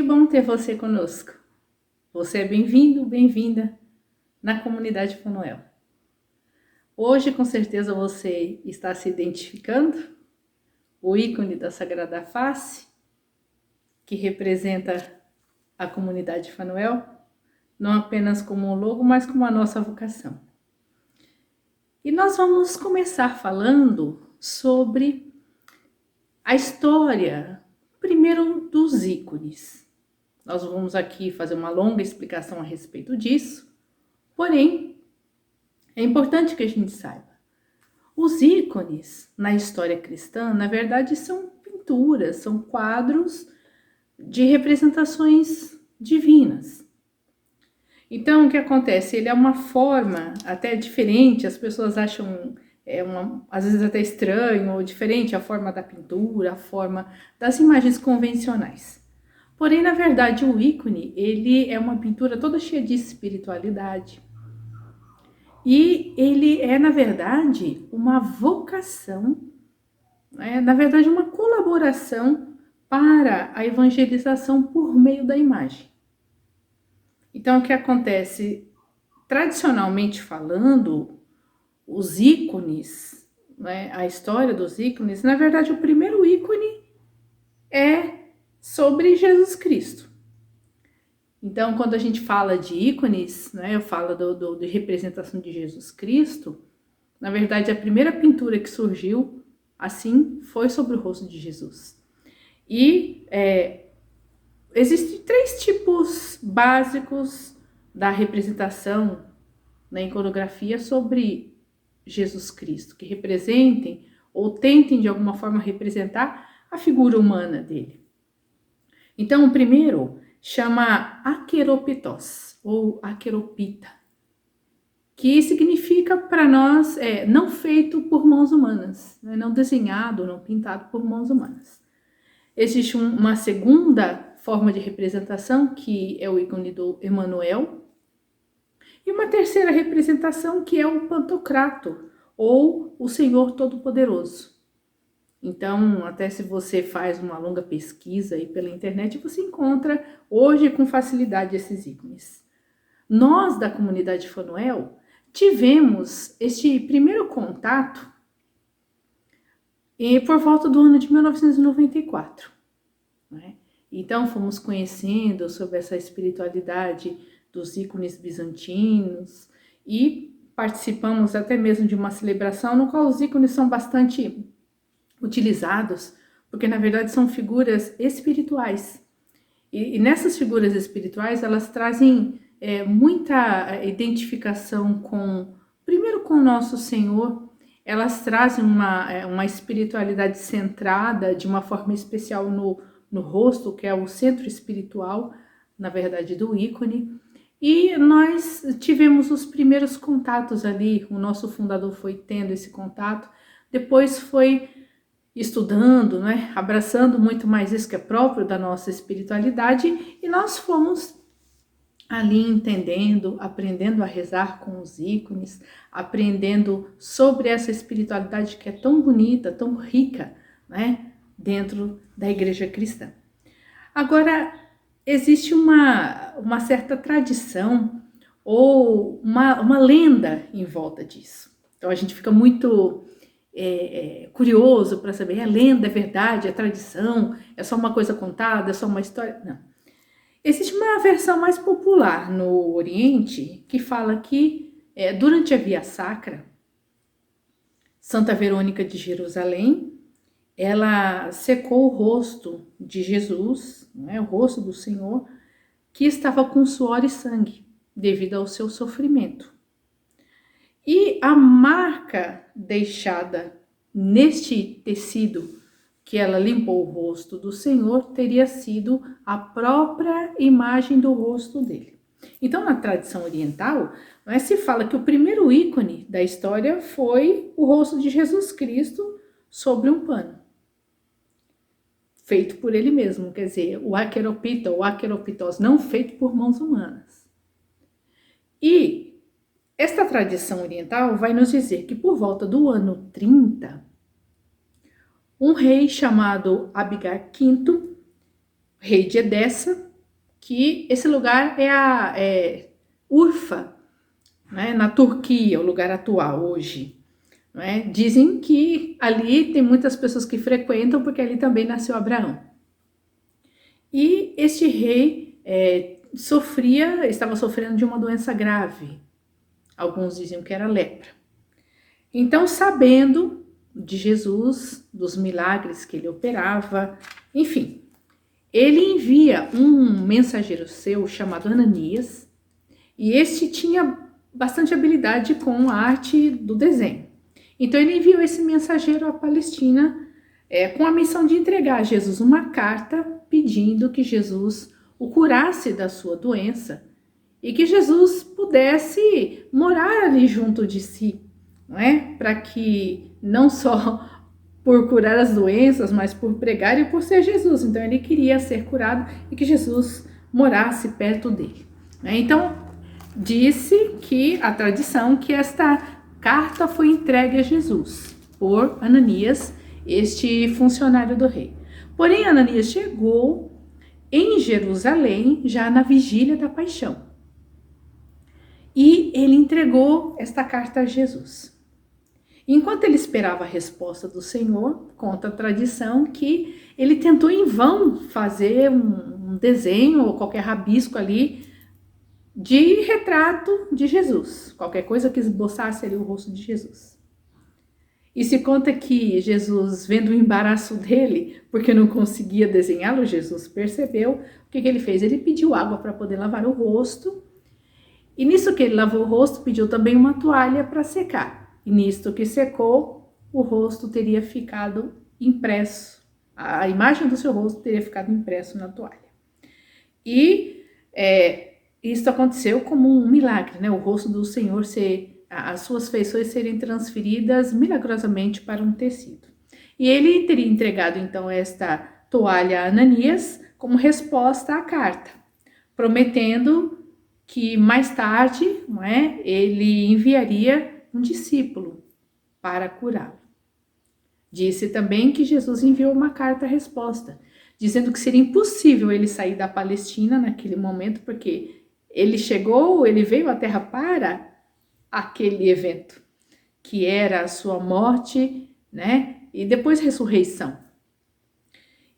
bom ter você conosco. Você é bem-vindo, bem-vinda na comunidade Fanuel. Hoje, com certeza, você está se identificando, o ícone da Sagrada Face, que representa a comunidade Fanuel, não apenas como um logo, mas como a nossa vocação. E nós vamos começar falando sobre a história, primeiro, dos ícones. Nós vamos aqui fazer uma longa explicação a respeito disso, porém, é importante que a gente saiba. Os ícones na história cristã, na verdade, são pinturas, são quadros de representações divinas. Então, o que acontece? Ele é uma forma até diferente, as pessoas acham, às vezes até estranho ou diferente a forma da pintura, a forma das imagens convencionais. Porém, na verdade, o ícone, ele é uma pintura toda cheia de espiritualidade. E ele é, na verdade, uma vocação, na verdade, uma colaboração para a evangelização por meio da imagem. Então, o que acontece? Tradicionalmente falando, os ícones, a história dos ícones, na verdade, o primeiro ícone é sobre Jesus Cristo. Então, quando a gente fala de ícones, eu falo de representação de Jesus Cristo, na verdade, a primeira pintura que surgiu assim foi sobre o rosto de Jesus. E existem 3 tipos básicos da representação na iconografia sobre Jesus Cristo, que representem ou tentem de alguma forma representar a figura humana dele. Então, o primeiro chama aqueroptos ou aqueropita, que significa para nós não feito por mãos humanas, não desenhado, não pintado por mãos humanas. Existe uma segunda forma de representação, que é o ícone do Emmanuel, e uma terceira representação, que é o Pantocrator, ou o Senhor Todo-Poderoso. Então, até se você faz uma longa pesquisa aí pela internet, você encontra hoje com facilidade esses ícones. Nós, da comunidade Fanuel, tivemos este primeiro contato por volta do ano de 1994. Então, fomos conhecendo sobre essa espiritualidade dos ícones bizantinos e participamos até mesmo de uma celebração no qual os ícones são bastante utilizados, porque na verdade são figuras espirituais. E nessas figuras espirituais, elas trazem muita identificação primeiro com o nosso Senhor, elas trazem uma espiritualidade centrada de uma forma especial no rosto, que é o centro espiritual, na verdade, do ícone. E nós tivemos os primeiros contatos ali, o nosso fundador foi tendo esse contato, depois foi estudando, abraçando muito mais isso que é próprio da nossa espiritualidade, e nós fomos ali entendendo, aprendendo a rezar com os ícones, aprendendo sobre essa espiritualidade que é tão bonita, tão rica, dentro da igreja cristã. Agora, existe uma certa tradição ou uma lenda em volta disso. Então, a gente fica muito curioso para saber, é lenda, é verdade, é tradição, é só uma coisa contada, é só uma história? Não. Existe uma versão mais popular no Oriente que fala que durante a Via Sacra, Santa Verônica de Jerusalém, ela secou o rosto de Jesus, o rosto do Senhor, que estava com suor e sangue, devido ao seu sofrimento. E a marca deixada neste tecido que ela limpou o rosto do Senhor teria sido a própria imagem do rosto dele. Então, na tradição oriental, se fala que o primeiro ícone da história foi o rosto de Jesus Cristo sobre um pano, feito por ele mesmo, quer dizer, o aqueropita ou aqueroptos, não feito por mãos humanas. E esta tradição oriental vai nos dizer que por volta do ano 30, um rei chamado Abigar V, rei de Edessa, que esse lugar é Urfa, né, na Turquia, o lugar atual hoje. Né? Dizem que ali tem muitas pessoas que frequentam, porque ali também nasceu Abraão. E este rei estava sofrendo de uma doença grave. Alguns diziam que era lepra. Então, sabendo de Jesus, dos milagres que ele operava, enfim, ele envia um mensageiro seu chamado Ananias, e este tinha bastante habilidade com a arte do desenho. Então ele enviou esse mensageiro à Palestina com a missão de entregar a Jesus uma carta pedindo que Jesus o curasse da sua doença e que Jesus pudesse morar ali junto de si, não é? Para que não só por curar as doenças, mas por pregar e por ser Jesus. Então ele queria ser curado e que Jesus morasse perto dele. Então disse que a tradição que esta carta foi entregue a Jesus por Ananias, este funcionário do rei. Porém, Ananias chegou em Jerusalém já na vigília da paixão. E ele entregou esta carta a Jesus. Enquanto ele esperava a resposta do Senhor, conta a tradição que ele tentou em vão fazer um desenho ou qualquer rabisco ali de retrato de Jesus, qualquer coisa que esboçasse ali o rosto de Jesus. E se conta que Jesus, vendo o embaraço dele, porque não conseguia desenhá-lo, Jesus percebeu, o que ele fez? Ele pediu água para poder lavar o rosto, e nisso que ele lavou o rosto, pediu também uma toalha para secar. E nisto que secou, o rosto teria ficado impresso, a imagem do seu rosto teria ficado impresso na toalha. E isso aconteceu como um milagre, né? O rosto do Senhor as suas feições serem transferidas milagrosamente para um tecido. E ele teria entregado então esta toalha a Ananias como resposta à carta, prometendo que mais tarde, não é, ele enviaria um discípulo para curá-lo. Disse também que Jesus enviou uma carta-resposta, dizendo que seria impossível ele sair da Palestina naquele momento, porque ele veio à Terra para aquele evento, que era a sua morte, né, e depois ressurreição.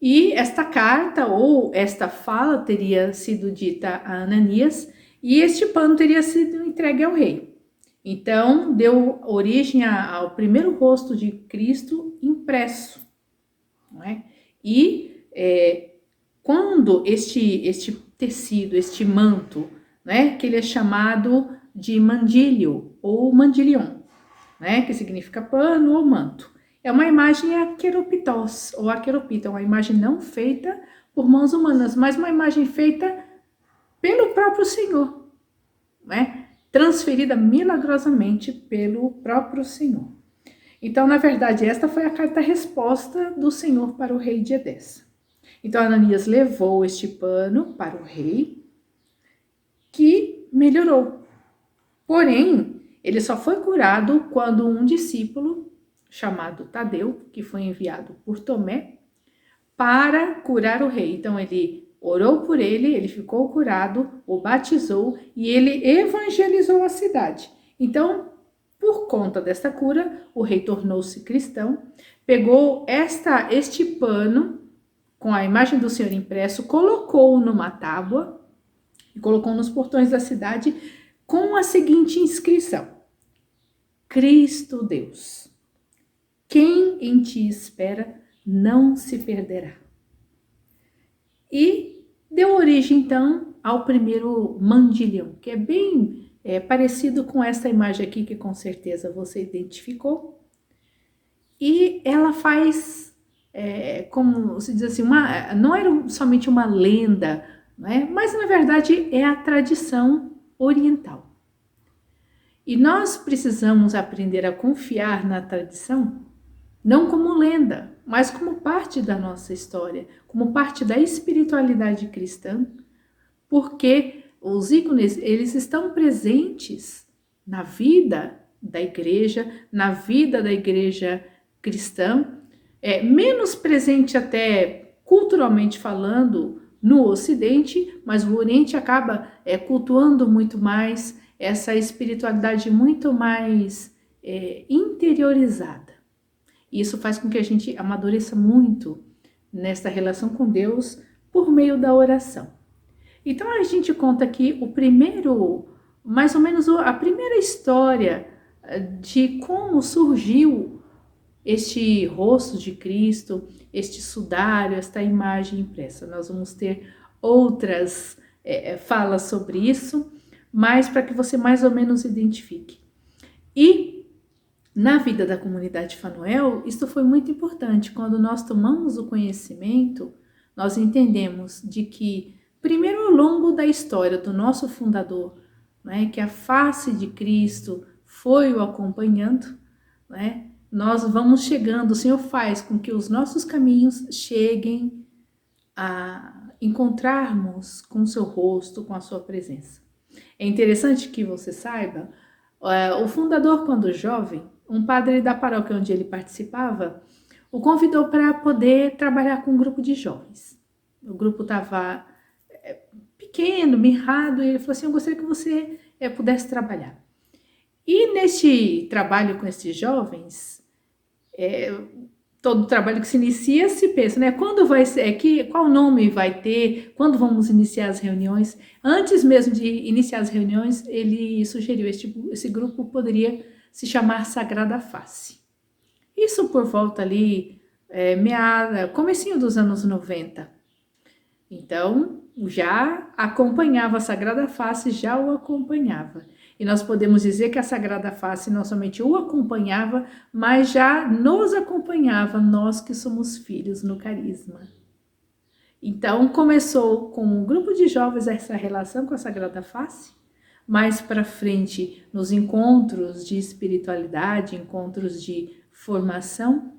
E esta carta ou esta fala teria sido dita a Ananias e este pano teria sido entregue ao rei. Então, deu origem ao primeiro rosto de Cristo impresso. Não é? E quando este tecido, este manto, né, que ele é chamado de mandílio ou mandilion, né, que significa pano ou manto, é uma imagem aqueropitós ou aqueropita, uma imagem não feita por mãos humanas, mas uma imagem feita pelo próprio Senhor, né? Transferida milagrosamente pelo próprio Senhor. Então, na verdade, esta foi a carta-resposta do Senhor para o rei de Edessa. Então, Ananias levou este pano para o rei, que melhorou. Porém, ele só foi curado quando um discípulo, chamado Tadeu, que foi enviado por Tomé, para curar o rei. Então, ele orou por ele, ele ficou curado, o batizou e ele evangelizou a cidade. Então, por conta desta cura, o rei tornou-se cristão, pegou este pano com a imagem do Senhor impresso, colocou numa tábua e colocou nos portões da cidade com a seguinte inscrição: Cristo Deus, quem em ti espera não se perderá. E deu origem, então, ao primeiro mandilhão, que é bem parecido com essa imagem aqui, que com certeza você identificou. E ela faz, como se diz assim, não era somente uma lenda, né? Mas, na verdade, é a tradição oriental. E nós precisamos aprender a confiar na tradição, não como lenda, mas como parte da nossa história, como parte da espiritualidade cristã, porque os ícones, eles estão presentes na vida da igreja cristã, menos presente até culturalmente falando no Ocidente, mas o Oriente acaba cultuando muito mais essa espiritualidade muito mais interiorizada. Isso faz com que a gente amadureça muito nessa relação com Deus por meio da oração. Então a gente conta aqui mais ou menos a primeira história de como surgiu este rosto de Cristo, este sudário, esta imagem impressa. Nós vamos ter outras falas sobre isso, mas para que você mais ou menos identifique. E na vida da comunidade Fanuel, isso foi muito importante. Quando nós tomamos o conhecimento, nós entendemos de que, primeiro ao longo da história do nosso fundador, né, que a face de Cristo foi o acompanhando, né, nós vamos chegando, o Senhor faz com que os nossos caminhos cheguem a encontrarmos com o seu rosto, com a sua presença. É interessante que você saiba, o fundador, quando jovem, um padre da paróquia onde ele participava, o convidou para poder trabalhar com um grupo de jovens. O grupo estava pequeno, mirrado, e ele falou assim, eu gostaria que você pudesse trabalhar. E neste trabalho com esses jovens, todo trabalho que se inicia se pensa, né? Quando vai ser, qual nome vai ter, quando vamos iniciar as reuniões? Antes mesmo de iniciar as reuniões, ele sugeriu esse grupo poderia se chamar Sagrada Face. Isso por volta ali, comecinho dos anos 90. Então, já acompanhava a Sagrada Face, já o acompanhava. E nós podemos dizer que a Sagrada Face não somente o acompanhava, mas já nos acompanhava, nós que somos filhos no carisma. Então, começou com um grupo de jovens essa relação com a Sagrada Face. Mais para frente, nos encontros de espiritualidade, encontros de formação.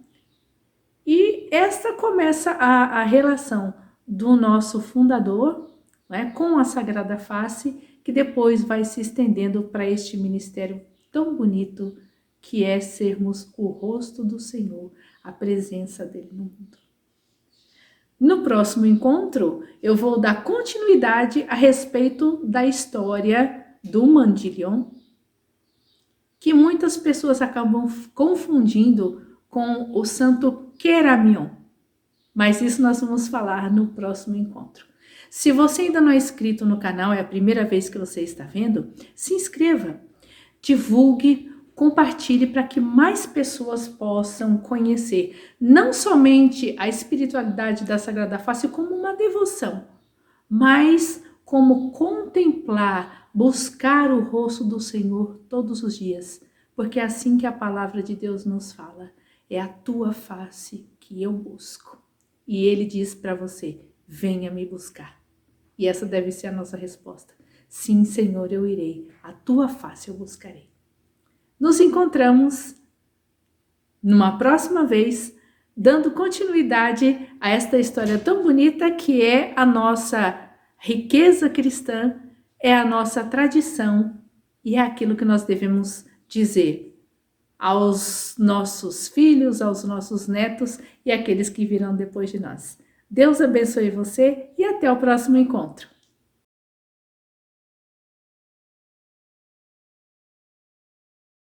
E esta começa a relação do nosso fundador, né, com a Sagrada Face, que depois vai se estendendo para este ministério tão bonito que é sermos o rosto do Senhor, a presença dele no mundo. No próximo encontro, eu vou dar continuidade a respeito da história do Mandillion, que muitas pessoas acabam confundindo com o santo Queramion. Mas isso nós vamos falar no próximo encontro. Se você ainda não é inscrito no canal, é a primeira vez que você está vendo, se inscreva, divulgue, compartilhe para que mais pessoas possam conhecer não somente a espiritualidade da Sagrada Face como uma devoção, mas como contemplar, buscar o rosto do Senhor todos os dias, porque é assim que a palavra de Deus nos fala, é a tua face que eu busco. E ele diz para você, venha me buscar. E essa deve ser a nossa resposta. Sim, Senhor, eu irei. A tua face eu buscarei. Nos encontramos numa próxima vez, dando continuidade a esta história tão bonita que é a nossa riqueza cristã, é a nossa tradição e é aquilo que nós devemos dizer aos nossos filhos, aos nossos netos e aqueles que virão depois de nós. Deus abençoe você e até o próximo encontro.